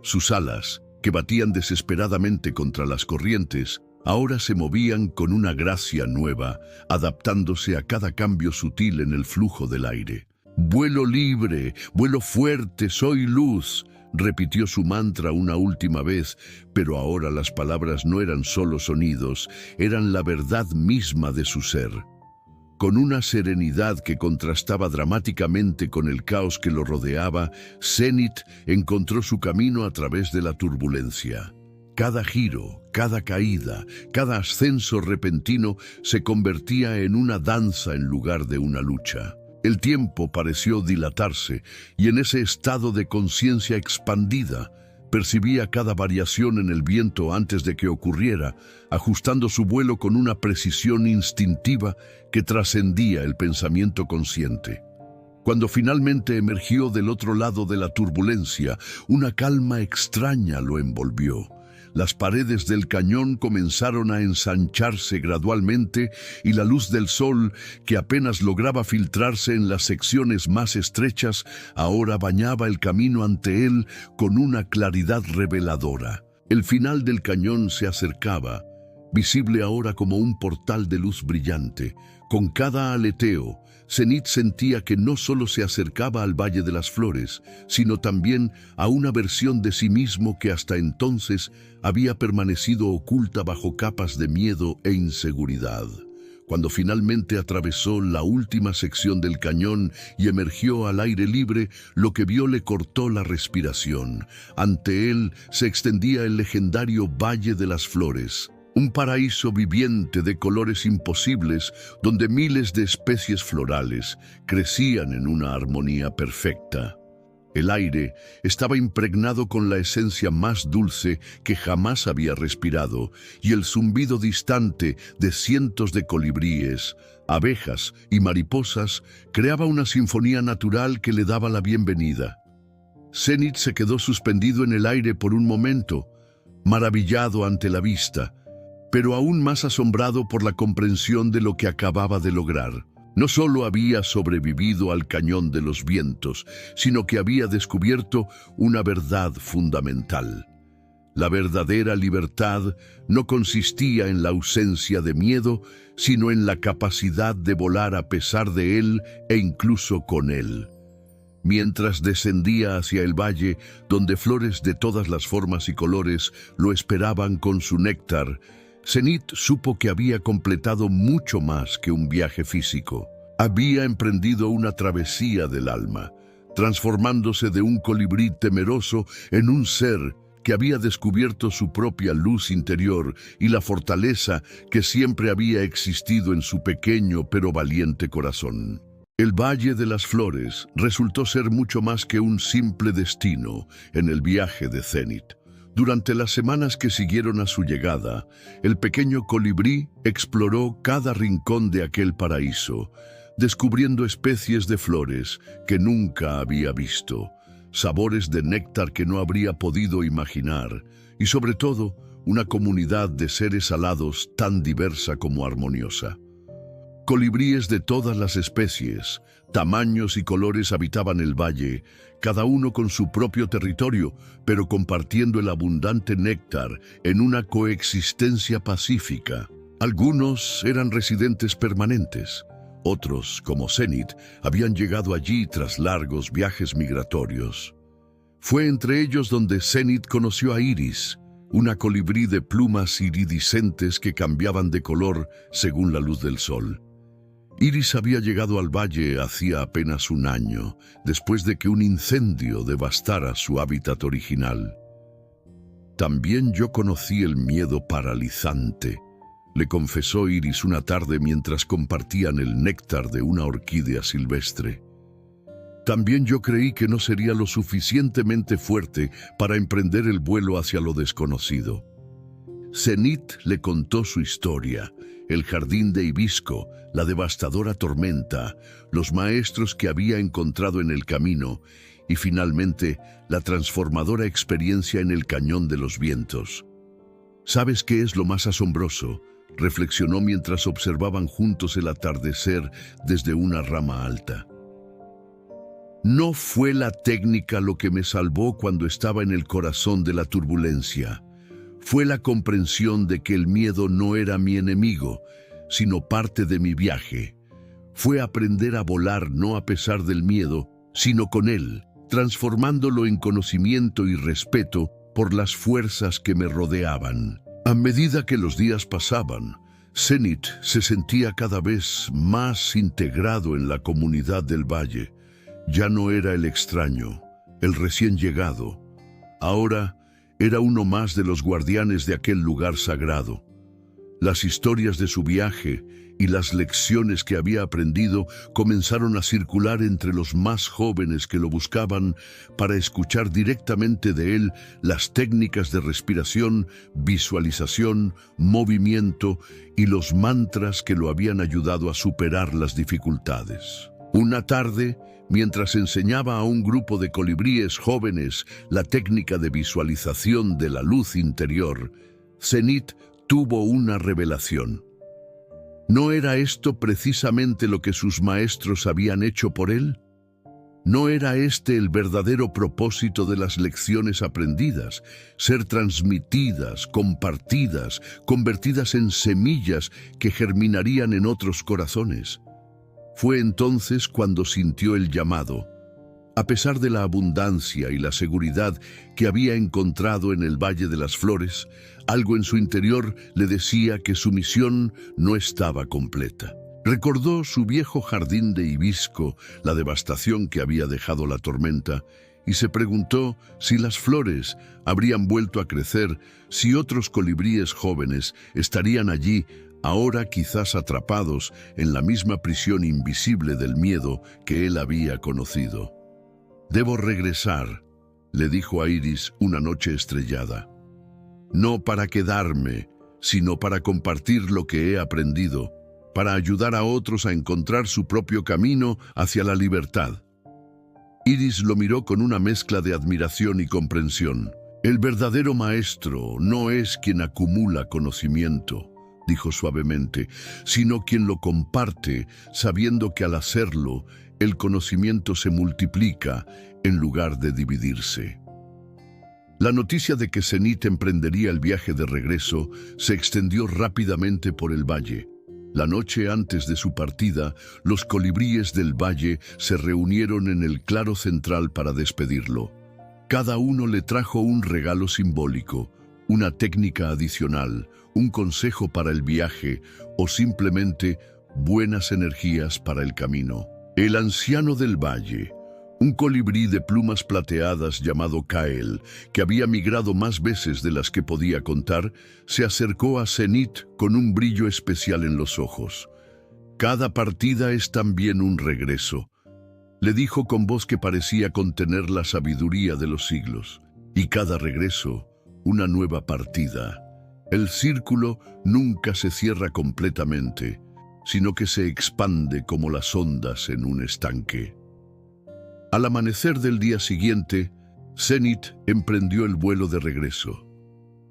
Sus alas, que batían desesperadamente contra las corrientes, ahora se movían con una gracia nueva, adaptándose a cada cambio sutil en el flujo del aire. «Vuelo libre, vuelo fuerte, soy luz», repitió su mantra una última vez, pero ahora las palabras no eran solo sonidos, eran la verdad misma de su ser. Con una serenidad que contrastaba dramáticamente con el caos que lo rodeaba, Zenith encontró su camino a través de la turbulencia. Cada giro, cada caída, cada ascenso repentino se convertía en una danza en lugar de una lucha. El tiempo pareció dilatarse y en ese estado de conciencia expandida, percibía cada variación en el viento antes de que ocurriera, ajustando su vuelo con una precisión instintiva que trascendía el pensamiento consciente. Cuando finalmente emergió del otro lado de la turbulencia, una calma extraña lo envolvió. Las paredes del cañón comenzaron a ensancharse gradualmente y la luz del sol, que apenas lograba filtrarse en las secciones más estrechas, ahora bañaba el camino ante él con una claridad reveladora. El final del cañón se acercaba, visible ahora como un portal de luz brillante. Con cada aleteo, Zenith sentía que no solo se acercaba al Valle de las Flores, sino también a una versión de sí mismo que hasta entonces había permanecido oculta bajo capas de miedo e inseguridad. Cuando finalmente atravesó la última sección del cañón y emergió al aire libre, lo que vio le cortó la respiración. Ante él se extendía el legendario Valle de las Flores, un paraíso viviente de colores imposibles donde miles de especies florales crecían en una armonía perfecta. El aire estaba impregnado con la esencia más dulce que jamás había respirado y el zumbido distante de cientos de colibríes, abejas y mariposas creaba una sinfonía natural que le daba la bienvenida. Zenith se quedó suspendido en el aire por un momento, maravillado ante la vista, pero aún más asombrado por la comprensión de lo que acababa de lograr. No solo había sobrevivido al cañón de los vientos, sino que había descubierto una verdad fundamental. La verdadera libertad no consistía en la ausencia de miedo, sino en la capacidad de volar a pesar de él e incluso con él. Mientras descendía hacia el valle, donde flores de todas las formas y colores lo esperaban con su néctar, Zenith supo que había completado mucho más que un viaje físico. Había emprendido una travesía del alma, transformándose de un colibrí temeroso en un ser que había descubierto su propia luz interior y la fortaleza que siempre había existido en su pequeño pero valiente corazón. El Valle de las Flores resultó ser mucho más que un simple destino en el viaje de Zenith. Durante las semanas que siguieron a su llegada, el pequeño colibrí exploró cada rincón de aquel paraíso, descubriendo especies de flores que nunca había visto, sabores de néctar que no habría podido imaginar y, sobre todo, una comunidad de seres alados tan diversa como armoniosa. Colibríes de todas las especies, tamaños y colores habitaban el valle, cada uno con su propio territorio, pero compartiendo el abundante néctar en una coexistencia pacífica. Algunos eran residentes permanentes. Otros, como Zenith, habían llegado allí tras largos viajes migratorios. Fue entre ellos donde Zenith conoció a Iris, una colibrí de plumas iridiscentes que cambiaban de color según la luz del sol. Iris había llegado al valle hacía apenas un año, después de que un incendio devastara su hábitat original. También yo conocí el miedo paralizante, le confesó Iris una tarde mientras compartían el néctar de una orquídea silvestre. También yo creí que no sería lo suficientemente fuerte para emprender el vuelo hacia lo desconocido. Zenith le contó su historia, el jardín de hibisco, la devastadora tormenta, los maestros que había encontrado en el camino y finalmente la transformadora experiencia en el cañón de los vientos. ¿Sabes qué es lo más asombroso?, reflexionó mientras observaban juntos el atardecer desde una rama alta. No fue la técnica lo que me salvó cuando estaba en el corazón de la turbulencia. Fue la comprensión de que el miedo no era mi enemigo, sino parte de mi viaje. Fue aprender a volar no a pesar del miedo, sino con él, transformándolo en conocimiento y respeto por las fuerzas que me rodeaban. A medida que los días pasaban, Zenit se sentía cada vez más integrado en la comunidad del valle. Ya no era el extraño, el recién llegado. Ahora era uno más de los guardianes de aquel lugar sagrado. Las historias de su viaje y las lecciones que había aprendido comenzaron a circular entre los más jóvenes que lo buscaban para escuchar directamente de él las técnicas de respiración, visualización, movimiento y los mantras que lo habían ayudado a superar las dificultades. Una tarde, mientras enseñaba a un grupo de colibríes jóvenes la técnica de visualización de la luz interior, Zenit tuvo una revelación. ¿No era esto precisamente lo que sus maestros habían hecho por él? ¿No era este el verdadero propósito de las lecciones aprendidas? Ser transmitidas, compartidas, convertidas en semillas que germinarían en otros corazones. Fue entonces cuando sintió el llamado. A pesar de la abundancia y la seguridad que había encontrado en el Valle de las Flores, algo en su interior le decía que su misión no estaba completa. Recordó su viejo jardín de hibisco, la devastación que había dejado la tormenta, y se preguntó si las flores habrían vuelto a crecer, si otros colibríes jóvenes estarían allí, ahora quizás atrapados en la misma prisión invisible del miedo que él había conocido. «Debo regresar», le dijo a Iris una noche estrellada. «No para quedarme, sino para compartir lo que he aprendido, para ayudar a otros a encontrar su propio camino hacia la libertad». Iris lo miró con una mezcla de admiración y comprensión. «El verdadero maestro no es quien acumula conocimiento», dijo suavemente, «sino quien lo comparte, sabiendo que al hacerlo, el conocimiento se multiplica en lugar de dividirse». La noticia de que Zenit emprendería el viaje de regreso se extendió rápidamente por el valle. La noche antes de su partida, los colibríes del valle se reunieron en el claro central para despedirlo. Cada uno le trajo un regalo simbólico, una técnica adicional, un consejo para el viaje o simplemente buenas energías para el camino. El anciano del valle, un colibrí de plumas plateadas llamado Kael, que había migrado más veces de las que podía contar, se acercó a Zenit con un brillo especial en los ojos. «Cada partida es también un regreso», le dijo con voz que parecía contener la sabiduría de los siglos. «Y cada regreso, una nueva partida. El círculo nunca se cierra completamente, sino que se expande como las ondas en un estanque». Al amanecer del día siguiente, Zenit emprendió el vuelo de regreso.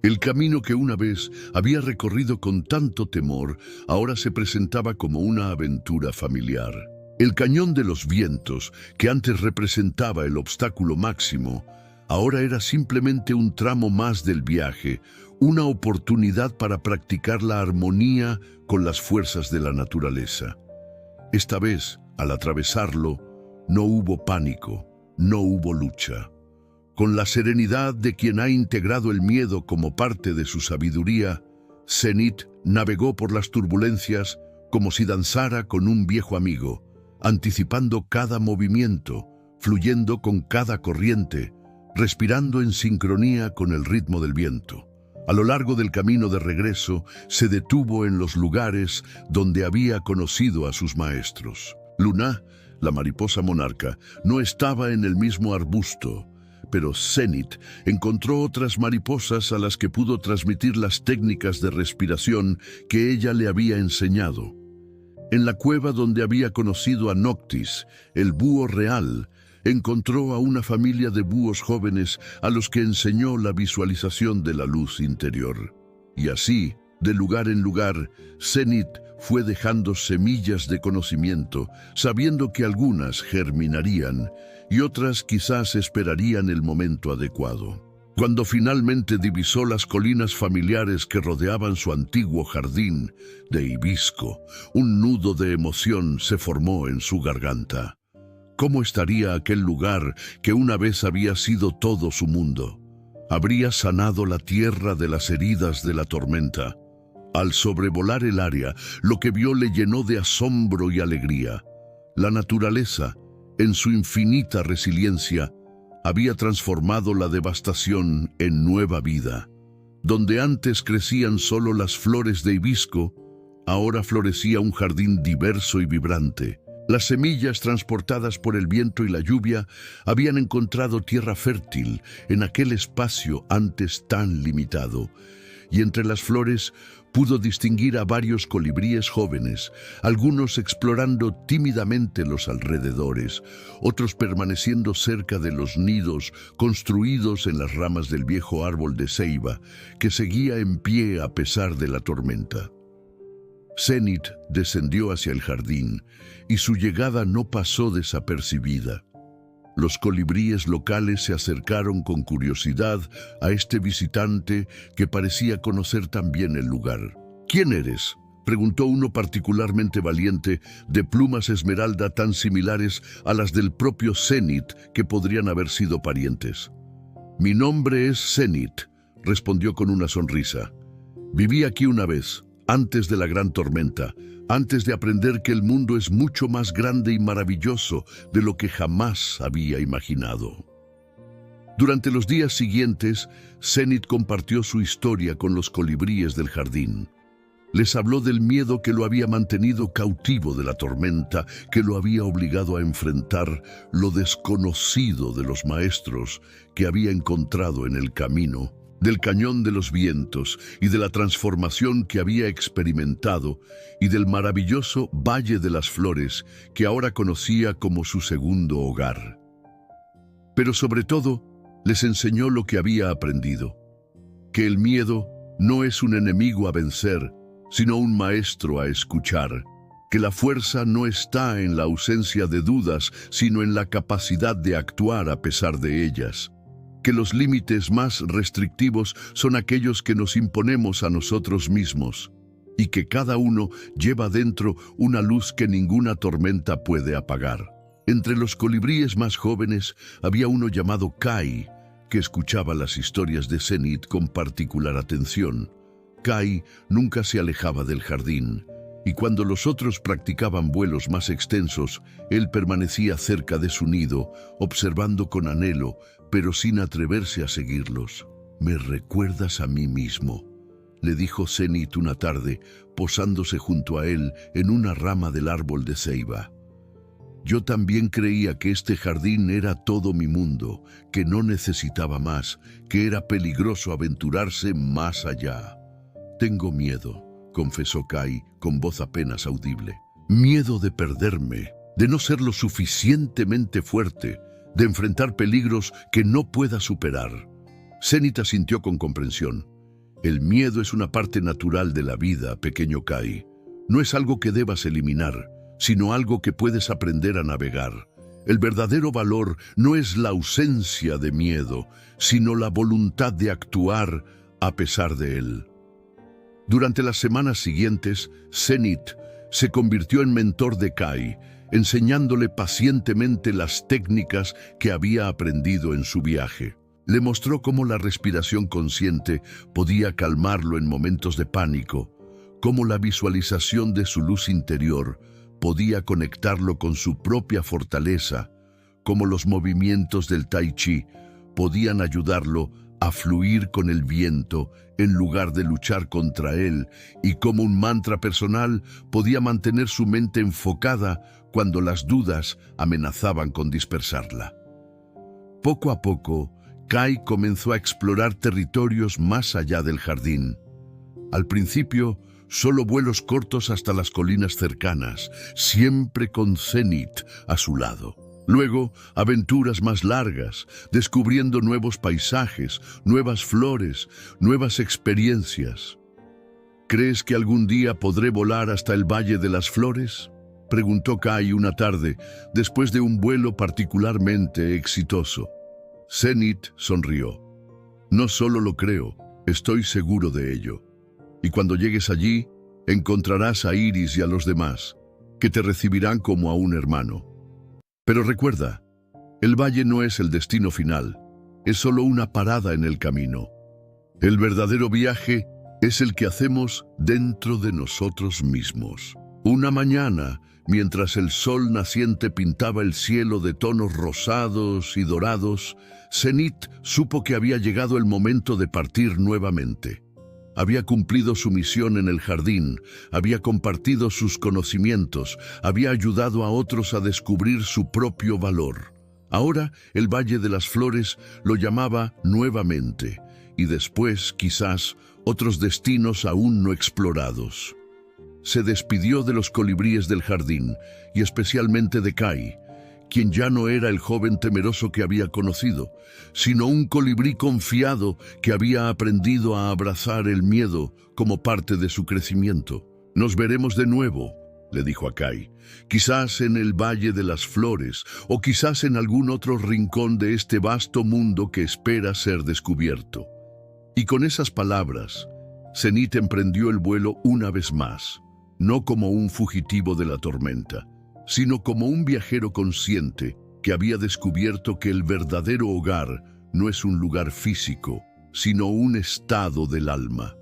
El camino que una vez había recorrido con tanto temor, ahora se presentaba como una aventura familiar. El cañón de los vientos, que antes representaba el obstáculo máximo, ahora era simplemente un tramo más del viaje, una oportunidad para practicar la armonía con las fuerzas de la naturaleza. Esta vez, al atravesarlo, no hubo pánico, no hubo lucha. Con la serenidad de quien ha integrado el miedo como parte de su sabiduría, Zenit navegó por las turbulencias como si danzara con un viejo amigo, anticipando cada movimiento, fluyendo con cada corriente, respirando en sincronía con el ritmo del viento. A lo largo del camino de regreso, se detuvo en los lugares donde había conocido a sus maestros. Luna, la mariposa monarca, no estaba en el mismo arbusto, pero Zenit encontró otras mariposas a las que pudo transmitir las técnicas de respiración que ella le había enseñado. En la cueva donde había conocido a Noctis, el búho real, encontró a una familia de búhos jóvenes a los que enseñó la visualización de la luz interior. Y así, de lugar en lugar, Zenit fue dejando semillas de conocimiento, sabiendo que algunas germinarían y otras quizás esperarían el momento adecuado. Cuando finalmente divisó las colinas familiares que rodeaban su antiguo jardín de hibisco, un nudo de emoción se formó en su garganta. ¿Cómo estaría aquel lugar que una vez había sido todo su mundo? ¿Habría sanado la tierra de las heridas de la tormenta? Al sobrevolar el área, lo que vio le llenó de asombro y alegría. La naturaleza, en su infinita resiliencia, había transformado la devastación en nueva vida. Donde antes crecían solo las flores de hibisco, ahora florecía un jardín diverso y vibrante. Las semillas transportadas por el viento y la lluvia habían encontrado tierra fértil en aquel espacio antes tan limitado. Y entre las flores pudo distinguir a varios colibríes jóvenes, algunos explorando tímidamente los alrededores, otros permaneciendo cerca de los nidos construidos en las ramas del viejo árbol de ceiba, que seguía en pie a pesar de la tormenta. Zenith descendió hacia el jardín y su llegada no pasó desapercibida. Los colibríes locales se acercaron con curiosidad a este visitante que parecía conocer también el lugar. ¿Quién eres?, preguntó uno particularmente valiente, de plumas esmeralda tan similares a las del propio Zenith que podrían haber sido parientes. «Mi nombre es Zenith», respondió con una sonrisa. «Viví aquí una vez, antes de la gran tormenta, antes de aprender que el mundo es mucho más grande y maravilloso de lo que jamás había imaginado». Durante los días siguientes, Zenith compartió su historia con los colibríes del jardín. Les habló del miedo que lo había mantenido cautivo de la tormenta, que lo había obligado a enfrentar lo desconocido de los maestros que había encontrado en el camino, del cañón de los vientos y de la transformación que había experimentado y del maravilloso Valle de las Flores que ahora conocía como su segundo hogar. Pero sobre todo, les enseñó lo que había aprendido, que el miedo no es un enemigo a vencer, sino un maestro a escuchar, que la fuerza no está en la ausencia de dudas, sino en la capacidad de actuar a pesar de ellas, que los límites más restrictivos son aquellos que nos imponemos a nosotros mismos, y que cada uno lleva dentro una luz que ninguna tormenta puede apagar. Entre los colibríes más jóvenes había uno llamado Kai, que escuchaba las historias de Zenith con particular atención. Kai nunca se alejaba del jardín, y cuando los otros practicaban vuelos más extensos, él permanecía cerca de su nido, observando con anhelo, pero sin atreverse a seguirlos. «Me recuerdas a mí mismo», le dijo Zenith una tarde, posándose junto a él en una rama del árbol de ceiba. «Yo también creía que este jardín era todo mi mundo, que no necesitaba más, que era peligroso aventurarse más allá». «Tengo miedo», confesó Kai con voz apenas audible. «Miedo de perderme, de no ser lo suficientemente fuerte, de enfrentar peligros que no pueda superar». Zenith asintió con comprensión. «El miedo es una parte natural de la vida, pequeño Kai. No es algo que debas eliminar, sino algo que puedes aprender a navegar. El verdadero valor no es la ausencia de miedo, sino la voluntad de actuar a pesar de él». Durante las semanas siguientes, Zenith se convirtió en mentor de Kai, enseñándole pacientemente las técnicas que había aprendido en su viaje. Le mostró cómo la respiración consciente podía calmarlo en momentos de pánico, cómo la visualización de su luz interior podía conectarlo con su propia fortaleza, cómo los movimientos del Tai Chi podían ayudarlo a fluir con el viento en lugar de luchar contra él, y cómo un mantra personal podía mantener su mente enfocada cuando las dudas amenazaban con dispersarla. Poco a poco, Kai comenzó a explorar territorios más allá del jardín. Al principio, solo vuelos cortos hasta las colinas cercanas, siempre con Zenith a su lado. Luego, aventuras más largas, descubriendo nuevos paisajes, nuevas flores, nuevas experiencias. «¿Crees que algún día podré volar hasta el Valle de las Flores?», preguntó Kai una tarde, después de un vuelo particularmente exitoso. Zenith sonrió. «No solo lo creo, estoy seguro de ello. Y cuando llegues allí, encontrarás a Iris y a los demás, que te recibirán como a un hermano. Pero recuerda, el valle no es el destino final, es solo una parada en el camino. El verdadero viaje es el que hacemos dentro de nosotros mismos. Una mañana, mientras el sol naciente pintaba el cielo de tonos rosados y dorados, Zenith supo que había llegado el momento de partir nuevamente. Había cumplido su misión en el jardín, había compartido sus conocimientos, había ayudado a otros a descubrir su propio valor. Ahora el Valle de las Flores lo llamaba nuevamente, y después, quizás, otros destinos aún no explorados. Se despidió de los colibríes del jardín, y especialmente de Kai, quien ya no era el joven temeroso que había conocido, sino un colibrí confiado que había aprendido a abrazar el miedo como parte de su crecimiento. «Nos veremos de nuevo», le dijo a Kai, «quizás en el Valle de las Flores, o quizás en algún otro rincón de este vasto mundo que espera ser descubierto». Y con esas palabras, Zenith emprendió el vuelo una vez más, no como un fugitivo de la tormenta, sino como un viajero consciente que había descubierto que el verdadero hogar no es un lugar físico, sino un estado del alma,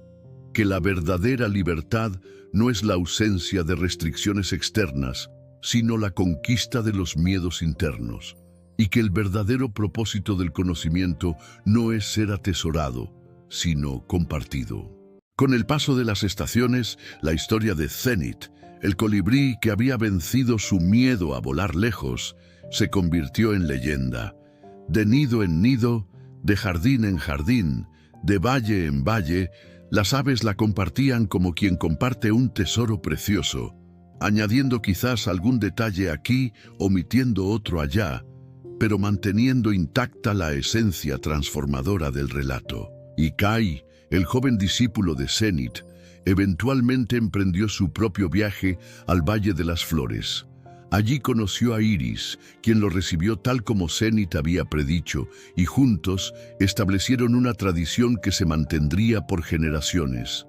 que la verdadera libertad no es la ausencia de restricciones externas, sino la conquista de los miedos internos, y que el verdadero propósito del conocimiento no es ser atesorado, sino compartido. Con el paso de las estaciones, la historia de Zenith, el colibrí que había vencido su miedo a volar lejos, se convirtió en leyenda. De nido en nido, de jardín en jardín, de valle en valle, las aves la compartían como quien comparte un tesoro precioso, añadiendo quizás algún detalle aquí, omitiendo otro allá, pero manteniendo intacta la esencia transformadora del relato. Y Kai, el joven discípulo de Zenith, eventualmente emprendió su propio viaje al Valle de las Flores. Allí conoció a Iris, quien lo recibió tal como Zenith había predicho, y juntos establecieron una tradición que se mantendría por generaciones.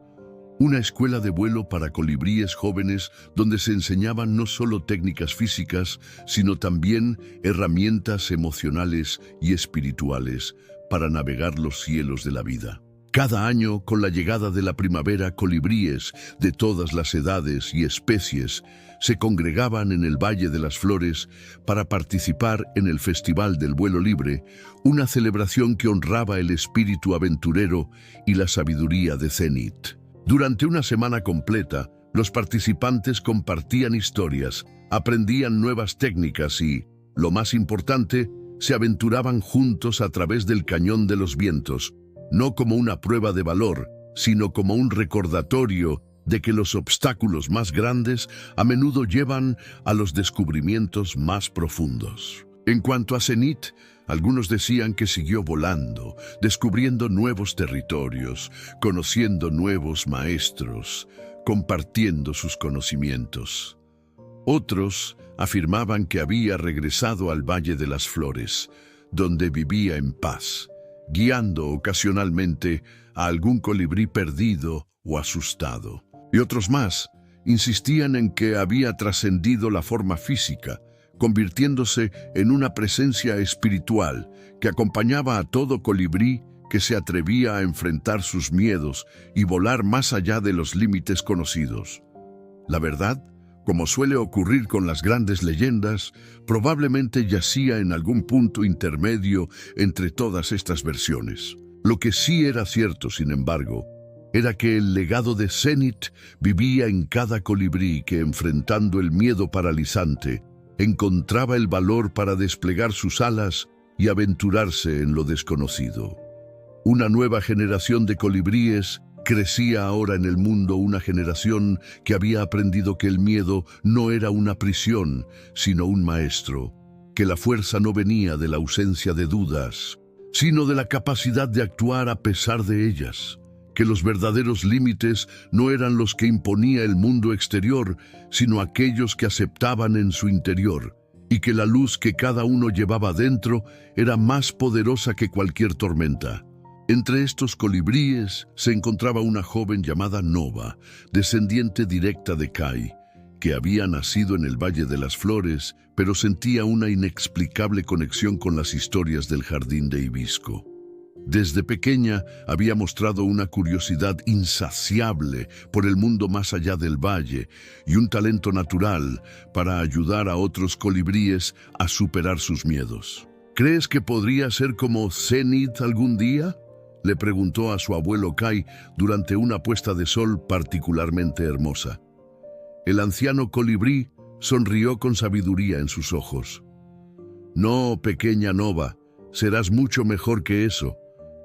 Una escuela de vuelo para colibríes jóvenes donde se enseñaban no solo técnicas físicas, sino también herramientas emocionales y espirituales para navegar los cielos de la vida. Cada año, con la llegada de la primavera, colibríes de todas las edades y especies se congregaban en el Valle de las Flores para participar en el Festival del Vuelo Libre, una celebración que honraba el espíritu aventurero y la sabiduría de Zenith. Durante una semana completa, los participantes compartían historias, aprendían nuevas técnicas y, lo más importante, se aventuraban juntos a través del Cañón de los Vientos, no como una prueba de valor, sino como un recordatorio de que los obstáculos más grandes a menudo llevan a los descubrimientos más profundos. En cuanto a Zenith, algunos decían que siguió volando, descubriendo nuevos territorios, conociendo nuevos maestros, compartiendo sus conocimientos. Otros afirmaban que había regresado al Valle de las Flores, donde vivía en paz, guiando ocasionalmente a algún colibrí perdido o asustado. Y otros más insistían en que había trascendido la forma física, convirtiéndose en una presencia espiritual que acompañaba a todo colibrí que se atrevía a enfrentar sus miedos y volar más allá de los límites conocidos. La verdad, como suele ocurrir con las grandes leyendas, probablemente yacía en algún punto intermedio entre todas estas versiones. Lo que sí era cierto, sin embargo, era que el legado de Zenith vivía en cada colibrí que, enfrentando el miedo paralizante, encontraba el valor para desplegar sus alas y aventurarse en lo desconocido. Una nueva generación de colibríes crecía ahora en el mundo, una generación que había aprendido que el miedo no era una prisión, sino un maestro, que la fuerza no venía de la ausencia de dudas, sino de la capacidad de actuar a pesar de ellas, que los verdaderos límites no eran los que imponía el mundo exterior, sino aquellos que aceptaban en su interior, y que la luz que cada uno llevaba dentro era más poderosa que cualquier tormenta. Entre estos colibríes se encontraba una joven llamada Nova, descendiente directa de Kai, que había nacido en el Valle de las Flores, pero sentía una inexplicable conexión con las historias del Jardín de Hibisco. Desde pequeña había mostrado una curiosidad insaciable por el mundo más allá del valle y un talento natural para ayudar a otros colibríes a superar sus miedos. ¿Crees que podría ser como Zenith algún día?, le preguntó a su abuelo Kai durante una puesta de sol particularmente hermosa. El anciano colibrí sonrió con sabiduría en sus ojos. No, pequeña Nova, serás mucho mejor que eso.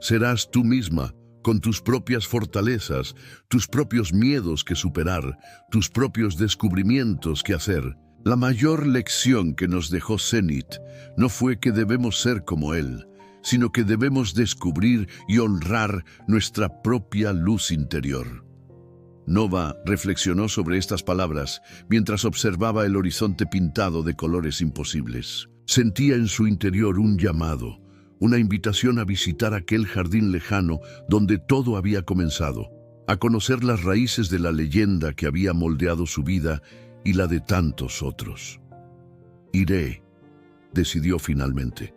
Serás tú misma, con tus propias fortalezas, tus propios miedos que superar, tus propios descubrimientos que hacer. La mayor lección que nos dejó Zenith no fue que debemos ser como él, sino que debemos descubrir y honrar nuestra propia luz interior. Nova reflexionó sobre estas palabras mientras observaba el horizonte pintado de colores imposibles. Sentía en su interior un llamado, una invitación a visitar aquel jardín lejano donde todo había comenzado, a conocer las raíces de la leyenda que había moldeado su vida y la de tantos otros. Iré, decidió finalmente.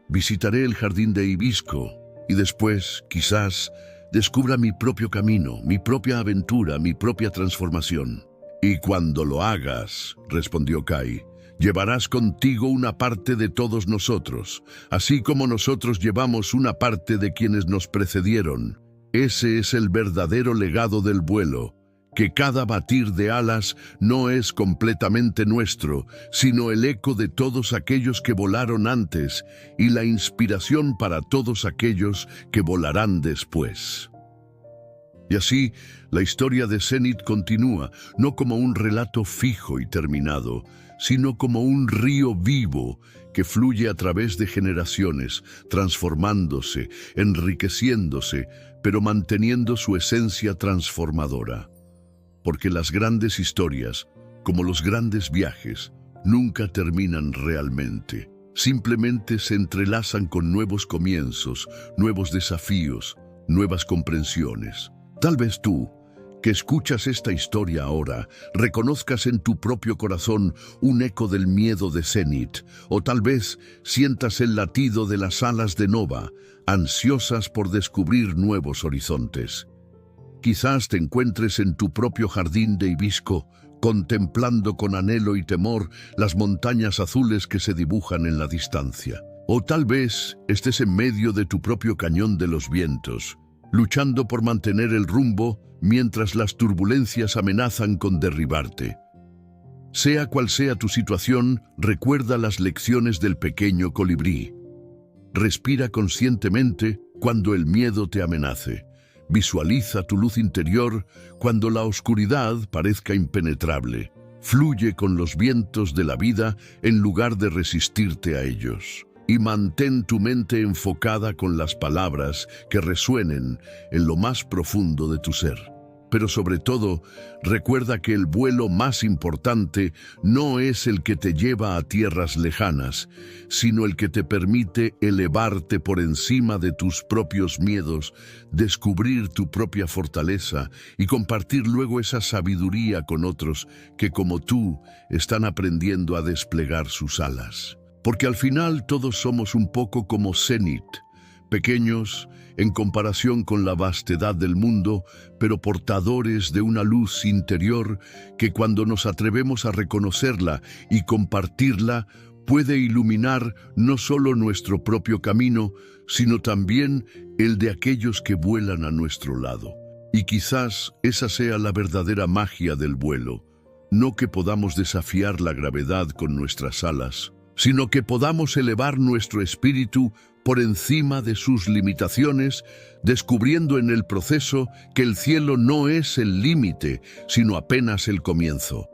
Visitaré el jardín de hibisco y después, quizás, descubra mi propio camino, mi propia aventura, mi propia transformación. Y cuando lo hagas, respondió Kai, llevarás contigo una parte de todos nosotros, así como nosotros llevamos una parte de quienes nos precedieron. Ese es el verdadero legado del vuelo, que cada batir de alas no es completamente nuestro, sino el eco de todos aquellos que volaron antes y la inspiración para todos aquellos que volarán después. Y así, la historia de Zenith continúa, no como un relato fijo y terminado, sino como un río vivo que fluye a través de generaciones, transformándose, enriqueciéndose, pero manteniendo su esencia transformadora. Porque las grandes historias, como los grandes viajes, nunca terminan realmente. Simplemente se entrelazan con nuevos comienzos, nuevos desafíos, nuevas comprensiones. Tal vez tú, que escuchas esta historia ahora, reconozcas en tu propio corazón un eco del miedo de Zenith, o tal vez sientas el latido de las alas de Nova, ansiosas por descubrir nuevos horizontes. Quizás te encuentres en tu propio jardín de hibisco, contemplando con anhelo y temor las montañas azules que se dibujan en la distancia. O tal vez estés en medio de tu propio cañón de los vientos, luchando por mantener el rumbo mientras las turbulencias amenazan con derribarte. Sea cual sea tu situación, recuerda las lecciones del pequeño colibrí. Respira conscientemente cuando el miedo te amenace. Visualiza tu luz interior cuando la oscuridad parezca impenetrable. Fluye con los vientos de la vida en lugar de resistirte a ellos. Y mantén tu mente enfocada con las palabras que resuenen en lo más profundo de tu ser. Pero sobre todo, recuerda que el vuelo más importante no es el que te lleva a tierras lejanas, sino el que te permite elevarte por encima de tus propios miedos, descubrir tu propia fortaleza y compartir luego esa sabiduría con otros que, como tú, están aprendiendo a desplegar sus alas. Porque al final todos somos un poco como Zenith, pequeños en comparación con la vastedad del mundo, pero portadores de una luz interior que cuando nos atrevemos a reconocerla y compartirla, puede iluminar no solo nuestro propio camino, sino también el de aquellos que vuelan a nuestro lado. Y quizás esa sea la verdadera magia del vuelo, no que podamos desafiar la gravedad con nuestras alas, sino que podamos elevar nuestro espíritu por encima de sus limitaciones, descubriendo en el proceso que el cielo no es el límite, sino apenas el comienzo.